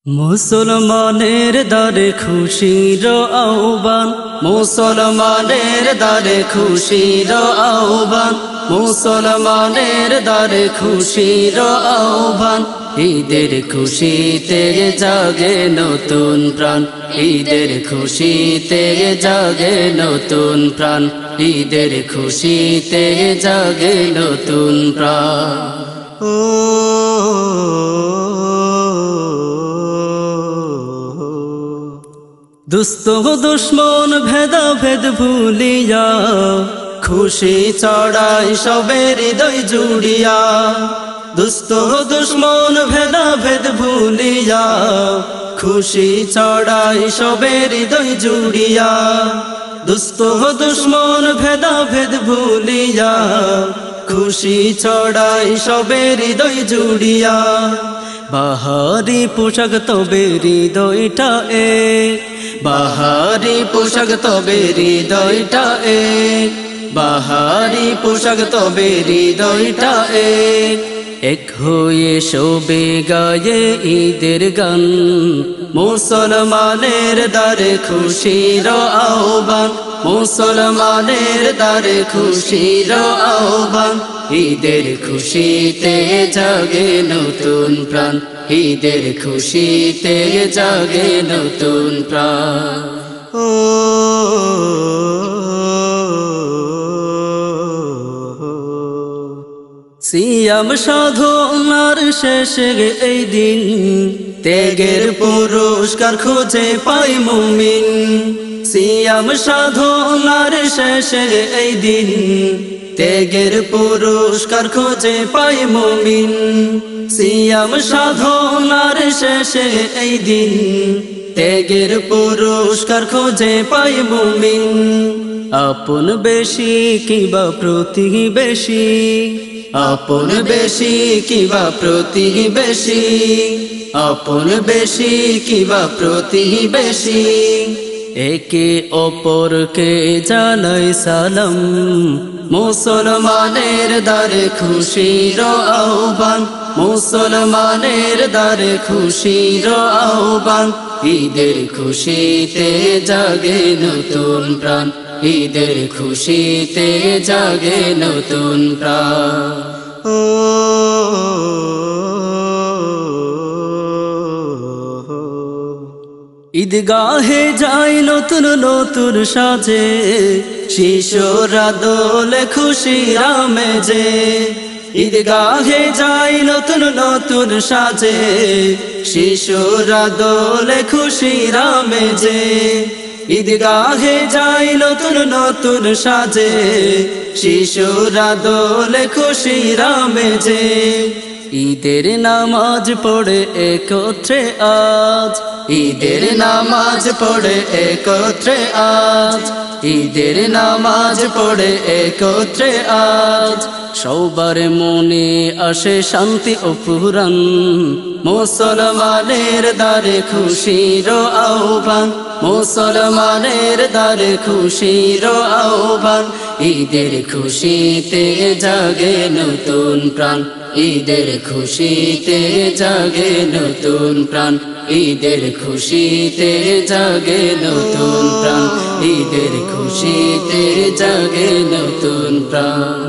মুসলমানের দ্বারে খুশির আহ্বান, মুসলমানের দ্বারে খুশির আহ্বান, মুসলমানের দ্বারে খুশির আহ্বান। ঈদের খুশিতে জাগে নতুন প্রাণ, ঈদের খুশিতে জাগে নতুন প্রাণ, ঈদের খুশিতে জাগে নতুন প্রাণ। দুস্থ দুশ্মন ভেদাভেদ ভুলিয়া খুশি চড়াই সবের হৃদয় জুড়িয়া, দুস্থ দুশ্মন ভেদাভেদ ভুলিয়া খুশি চড়াই সবের হৃদয় জুড়িয়া, দুস্থ দুশ্মন ভেদাভেদ ভুলিয়া খুশি চড়াই সবের হৃদয় জুড়িয়া। বাহারি পোশাক তবে হৃদয়টা এক, বাহারি পোশাক তবে হৃদয়টা এক, বাহারি পোশাক তবে হৃদয়টা এক। এক হয়ে শোবে গায়ে ঈদের গান, মুসলমানের দ্বারে খুশির আহ্বান, মুসলমানের দ্বারে খুশির আহ্বান। ঈদের খুশিতে জাগে নতুন প্রাণ, ঈদের খুশিতে জাগে নতুন প্রাণ। সিয়াম সাধনার শেষে এই দিন, ত্যাগের পুরস্কার খুঁজে পায় মুমিন। সিয়াম সাধনার শেষে এই দিন, ত্যাগের পুরস্কার খুঁজে পায় মুমিন। সিয়াম সাধনার শেষে এই দিন, ত্যাগের পুরস্কার খুঁজে পায় মুমিন। আপন বেশি কিবা প্রতিবেশী, আপন বেশি কিবা প্রতিবেশী, আপন বেশি কিবা প্রতিবেশী। একে অপরকে জানাই সালাম, মুসলমানের দ্বারে খুশির আহ্বান, মুসলমানের দ্বারে খুশির আহ্বান। ঈদের খুশিতে জাগে নতুন প্রাণ, ঈদের খুশিতে জাগে নতুন প্রাণ। ঈদগাহে যাই নতুন নতুন সাজে, শিশুরা দোলে খুশিরা মেজে। ঈদগাহে যাই নতুন নতুন সাজে, শিশুরা দোলে খুশিরা মেজে। ঈদগাহে যাই নতুন নতুন সাজে, শিশুরা দোলে খুশিরা মেজে। ঈদের নামাজ পড়ে একত্রে আজ, ঈদের নামাজ পড়ে একত্রে আজ, ঈদের নামাজ পড়ে একত্রে আজ। সবার মনে আসে শান্তি ও পুরাণ, মুসলমানের দ্বারে খুশির আহ্বান, মুসলমানের দ্বারে খুশির আহ্বান। ঈদের খুশিতে জাগে নতুন প্রাণ, ঈদের খুশিতে জাগে নতুন প্রাণ, ঈদের খুশিতে জাগে নতুন প্রাণ, ঈদের খুশিতে জাগে নতুন প্রাণ।